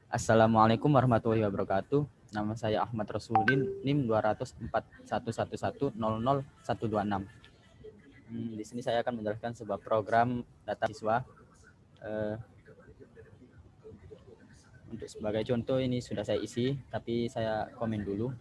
Assalamualaikum warahmatullahi wabarakatuh. Nama saya Ahmad Rasuludin, NIM 20411100126. Di sini saya akan menjelaskan sebuah program data siswa. Untuk sebagai contoh ini sudah saya isi, tapi saya komen dulu.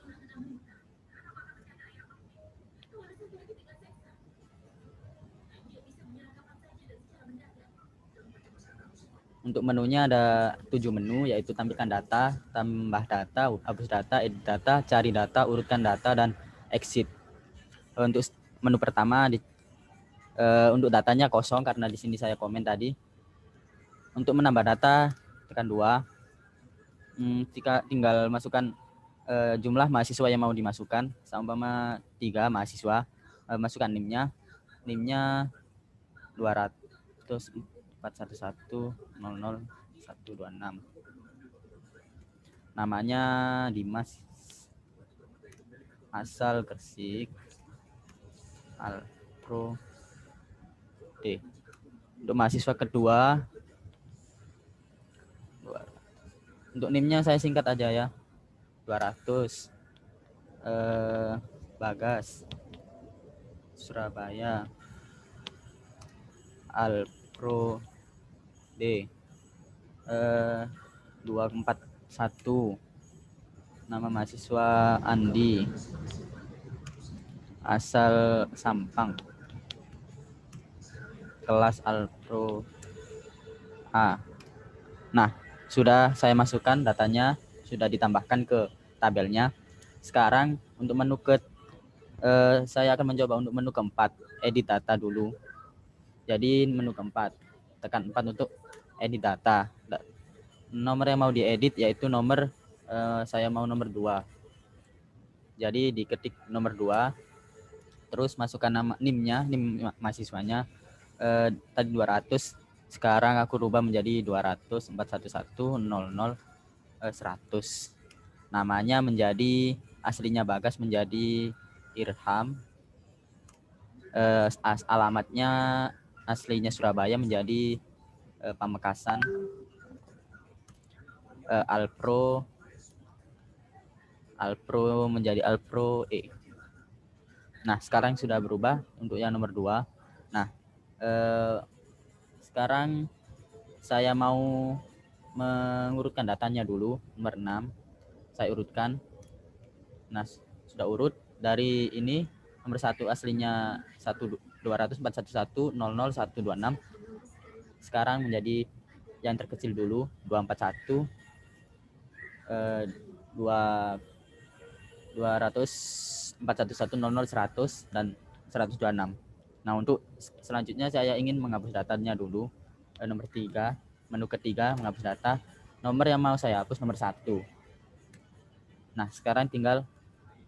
Untuk menunya ada 7 menu, yaitu tampilkan data, tambah data, hapus data, edit data, cari data, urutkan data, dan exit. Untuk menu pertama, untuk datanya kosong karena di sini saya komen tadi. Untuk menambah data, tekan 2. Jika tinggal masukkan jumlah mahasiswa yang mau dimasukkan, seumpama 3 mahasiswa, masukkan NIM-nya 20041100126. Namanya Dimas, asal Gresik, Alpro D. Untuk mahasiswa kedua, untuk NIM-nya saya singkat aja ya, 200 Bagas, Surabaya, Alpro D. 241. Nama mahasiswa Andi, asal Sampang, kelas Alpro A. Nah, sudah saya masukkan datanya, sudah ditambahkan ke tabelnya. Sekarang untuk menu saya akan mencoba untuk menu keempat, edit data dulu. Jadi menu keempat, tekan 4 untuk edit data. Nomor yang mau diedit yaitu nomor, saya mau nomor 2. Jadi diketik nomor 2, terus masukkan nama NIM-nya, NIM mahasiswanya, tadi 200, sekarang aku rubah menjadi 20041100100. Namanya menjadi, aslinya Bagas menjadi Irham, alamatnya aslinya Surabaya menjadi Pamekasan, Alpro menjadi Alpro E. Nah, sekarang sudah berubah untuk yang nomor 2. Nah, sekarang saya mau mengurutkan datanya dulu. Nomor 6 saya urutkan. Nah, sudah urut dari ini. Nomor 1 aslinya 20041100126. Sekarang menjadi yang terkecil dulu, 241 20041100100 dan 126. Nah, untuk selanjutnya saya ingin menghapus datanya dulu. Nomor 3, menu ketiga, menghapus data. Nomor yang mau saya hapus nomor 1. Nah, sekarang tinggal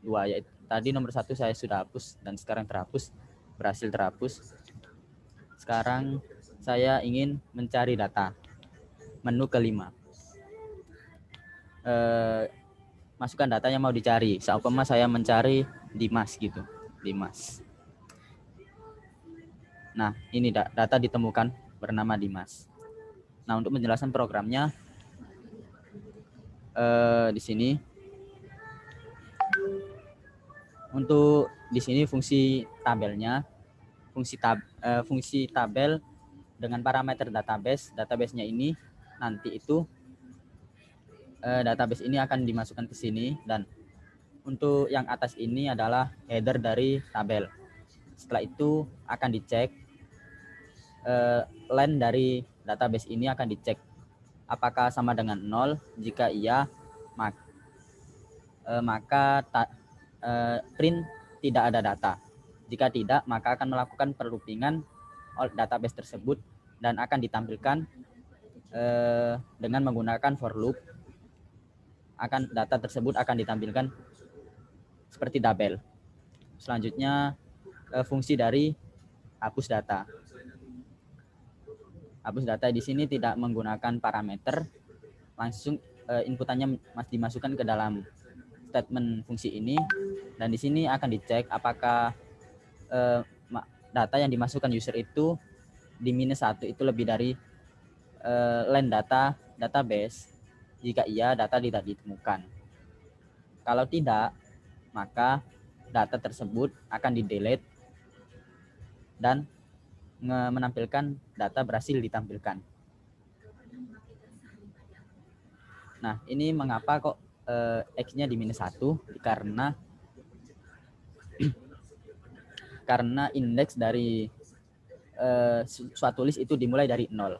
2, yaitu tadi nomor 1 saya sudah hapus dan sekarang terhapus, berhasil terhapus. Sekarang saya ingin mencari data. Menu kelima. Masukkan data yang mau dicari. Seumpama saya mencari Dimas gitu. Dimas. Nah, ini data ditemukan bernama Dimas. Nah, untuk menjelaskan programnya, di sini untuk di sini fungsi tabelnya, fungsi tabel dengan parameter database-nya ini nanti itu database ini akan dimasukkan ke sini, dan untuk yang atas ini adalah header dari tabel. Setelah itu akan dicek len dari database ini, akan dicek apakah sama dengan 0. Jika iya, maka print tidak ada data. Jika tidak, maka akan melakukan perloopingan database tersebut dan akan ditampilkan dengan menggunakan for loop. Data tersebut akan ditampilkan seperti tabel. Selanjutnya fungsi dari hapus data. Hapus data di sini tidak menggunakan parameter, langsung inputannya masih dimasukkan ke dalam statement fungsi ini, dan di sini akan dicek apakah data yang dimasukkan user itu di -1 itu lebih dari len database. Jika iya, data tidak ditemukan. Kalau tidak, maka data tersebut akan di-delete dan menampilkan data berhasil ditampilkan. Nah, ini mengapa kok X-nya di -1? Karena indeks dari suatu list itu dimulai dari 0.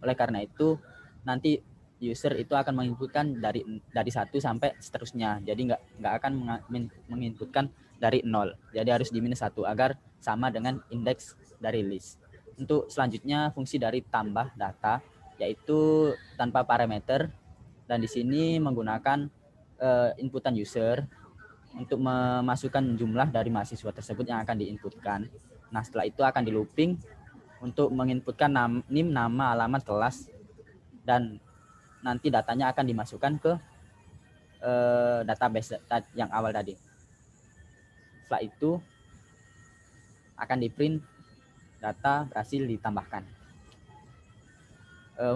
Oleh karena itu, nanti user itu akan menginputkan dari 1 sampai seterusnya. Jadi nggak akan menginputkan dari 0. Jadi harus di -1 agar sama dengan indeks dari list. Untuk selanjutnya, fungsi dari tambah data yaitu tanpa parameter, dan di sini menggunakan inputan user untuk memasukkan jumlah dari mahasiswa tersebut yang akan diinputkan. Nah, setelah itu akan di looping untuk menginputkan NIM, nama, alamat, kelas, dan nanti datanya akan dimasukkan ke database yang awal tadi. Setelah itu akan di print data berhasil ditambahkan.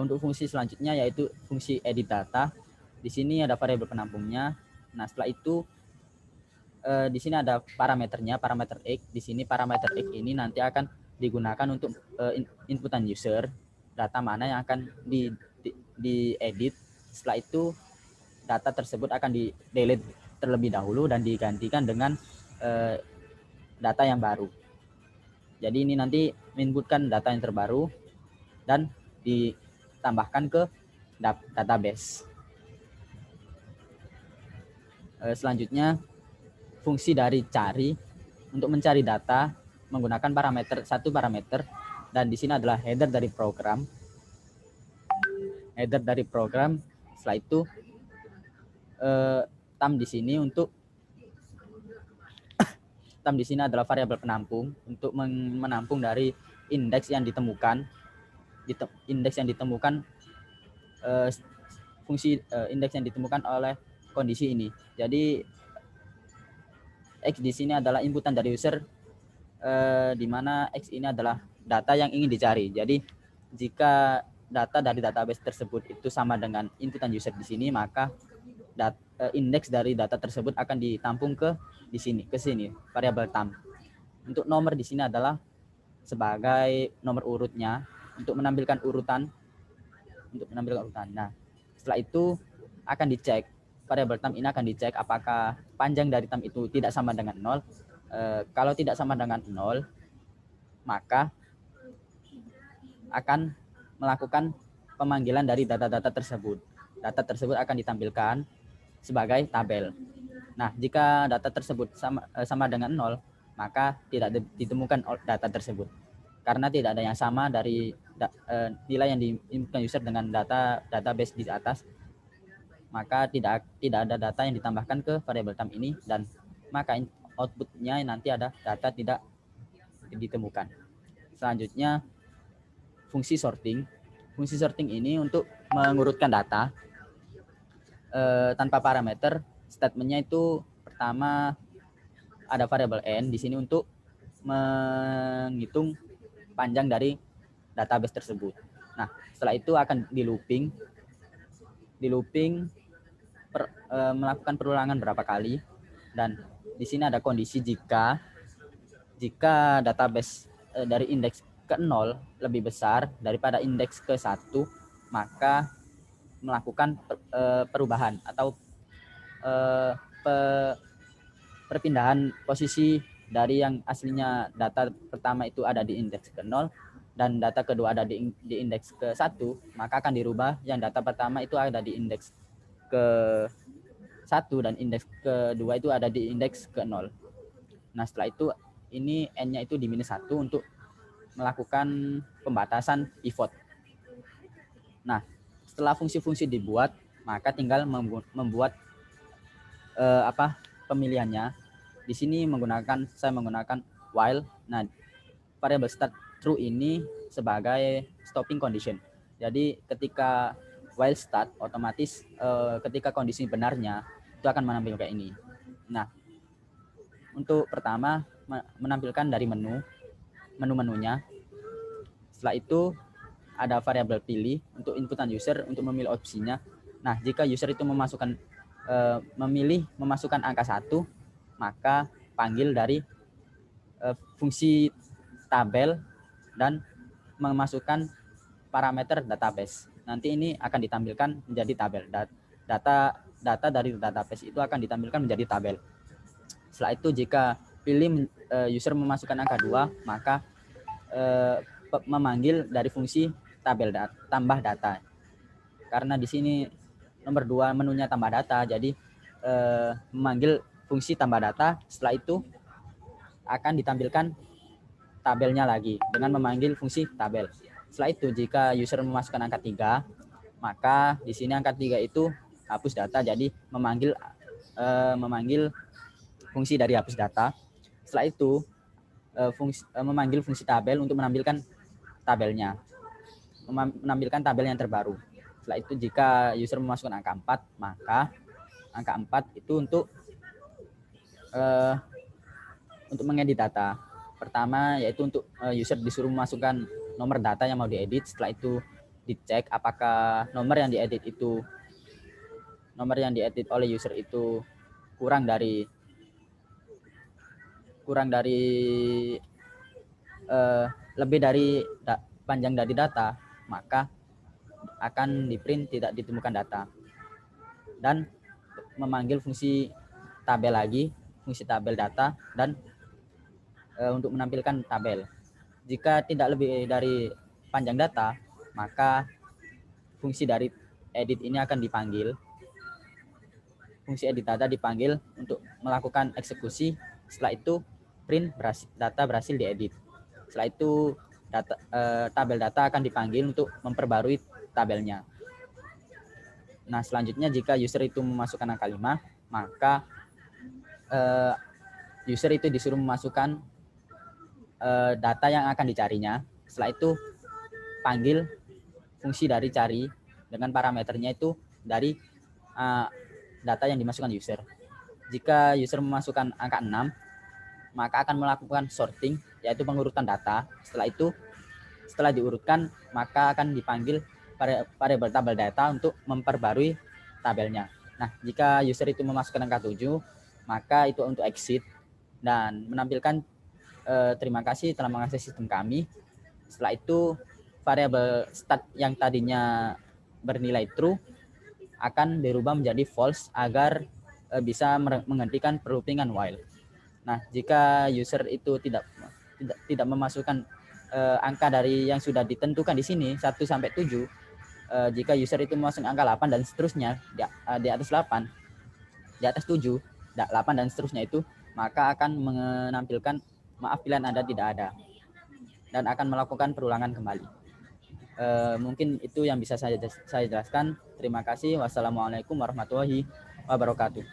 Untuk fungsi selanjutnya yaitu fungsi edit data. Di sini ada variabel penampungnya. Nah, setelah itu di sini ada parameternya, parameter X. Di sini parameter X ini nanti akan digunakan untuk inputan user, data mana yang akan diedit. Setelah itu data tersebut akan di-delete terlebih dahulu dan digantikan dengan data yang baru. Jadi ini nanti menginputkan data yang terbaru dan ditambahkan ke database. Selanjutnya, fungsi dari cari untuk mencari data menggunakan satu parameter, dan di sini adalah header dari program. Header dari program. Setelah itu tam di sini adalah variabel penampung untuk menampung dari indeks yang ditemukan. Fungsi indeks yang ditemukan oleh kondisi ini. Jadi X di sini adalah inputan dari user, di mana X ini adalah data yang ingin dicari. Jadi jika data dari database tersebut itu sama dengan inputan user di sini, maka indeks dari data tersebut akan ditampung ke sini variabel tam. Untuk nomor di sini adalah sebagai nomor urutnya untuk menampilkan urutan. Nah, setelah itu akan dicek, variabel tam ini akan dicek apakah panjang dari tam itu tidak sama dengan 0. Kalau tidak sama dengan 0, maka akan melakukan pemanggilan dari data-data tersebut. Data tersebut akan ditampilkan sebagai tabel. Nah, jika data tersebut sama dengan 0, maka tidak ditemukan data tersebut. Karena tidak ada yang sama dari nilai yang diinputkan user dengan database di atas, maka tidak ada data yang ditambahkan ke variabel tam ini, dan maka outputnya nanti ada data tidak ditemukan. Selanjutnya, fungsi sorting. Fungsi sorting ini untuk mengurutkan data tanpa parameter. Statementnya itu pertama ada variabel n di sini untuk menghitung panjang dari database tersebut. Nah, setelah itu akan di looping melakukan perulangan berapa kali, dan di sini ada kondisi jika database dari indeks ke 0 lebih besar daripada indeks ke 1, maka melakukan perubahan atau perpindahan posisi dari yang aslinya data pertama itu ada di indeks ke 0 dan data kedua ada di indeks ke 1, maka akan dirubah yang data pertama itu ada di indeks ke 1 dan indeks kedua itu ada di indeks ke 0. Nah, setelah itu ini n-nya itu di -1 untuk melakukan pembatasan pivot. Nah, setelah fungsi-fungsi dibuat, maka tinggal membuat pemilihannya. Di sini saya menggunakan while. Nah, variabel start true ini sebagai stopping condition. Jadi ketika while start, otomatis ketika kondisi benarnya itu akan menampilkan ini. Nah, untuk pertama menampilkan dari menu-menunya. Setelah itu ada variabel pilih untuk inputan user untuk memilih opsinya. Nah, jika user itu memilih memasukkan angka 1, maka panggil dari fungsi tabel dan memasukkan parameter database. Nanti ini akan ditampilkan menjadi tabel. Data dari database itu akan ditampilkan menjadi tabel. Setelah itu jika user memasukkan angka 2, maka memanggil dari fungsi tabel tambah data. Karena di sini nomor 2 menunya tambah data, jadi memanggil fungsi tambah data. Setelah itu akan ditampilkan tabelnya lagi dengan memanggil fungsi tabel. Setelah itu jika user memasukkan angka 3, maka di sini angka 3 itu hapus data, jadi memanggil fungsi dari hapus data. Setelah itu memanggil fungsi tabel untuk menampilkan tabelnya, menampilkan tabel yang terbaru. Setelah itu jika user memasukkan angka 4, maka angka 4 itu untuk mengedit data. Pertama yaitu untuk user disuruh memasukkan nomor data yang mau diedit. Setelah itu dicek apakah nomor yang diedit oleh user itu kurang dari lebih dari panjang dari data, maka akan di-print tidak ditemukan data. Dan memanggil fungsi tabel lagi, fungsi tabel data, dan untuk menampilkan tabel. Jika tidak lebih dari panjang data, maka fungsi dari edit ini akan dipanggil. Fungsi edit data dipanggil untuk melakukan eksekusi. Setelah itu print data berhasil diedit. Setelah itu tabel data akan dipanggil untuk memperbarui tabelnya. Nah, selanjutnya jika user itu memasukkan angka 5, maka user itu disuruh memasukkan data yang akan dicarinya. Setelah itu panggil fungsi dari cari dengan parameternya itu dari data yang dimasukkan user. Jika user memasukkan angka 6, maka akan melakukan sorting, yaitu pengurutan data. Setelah diurutkan, maka akan dipanggil variabel tabel data untuk memperbarui tabelnya. Nah, jika user itu memasukkan angka 7, maka itu untuk exit dan menampilkan terima kasih telah mengakses sistem kami. Setelah itu variabel start yang tadinya bernilai true akan dirubah menjadi false agar bisa menghentikan perloopingan while. Nah, jika user itu tidak memasukkan angka dari yang sudah ditentukan di sini 1 sampai 7, jika user itu memasukkan angka 8 dan seterusnya di atas 8, di atas 7, 8 dan seterusnya itu, maka akan menampilkan maaf pilihan Anda tidak ada dan akan melakukan perulangan kembali. Mungkin itu yang bisa saya jelaskan. Terima kasih. Wassalamualaikum warahmatullahi wabarakatuh.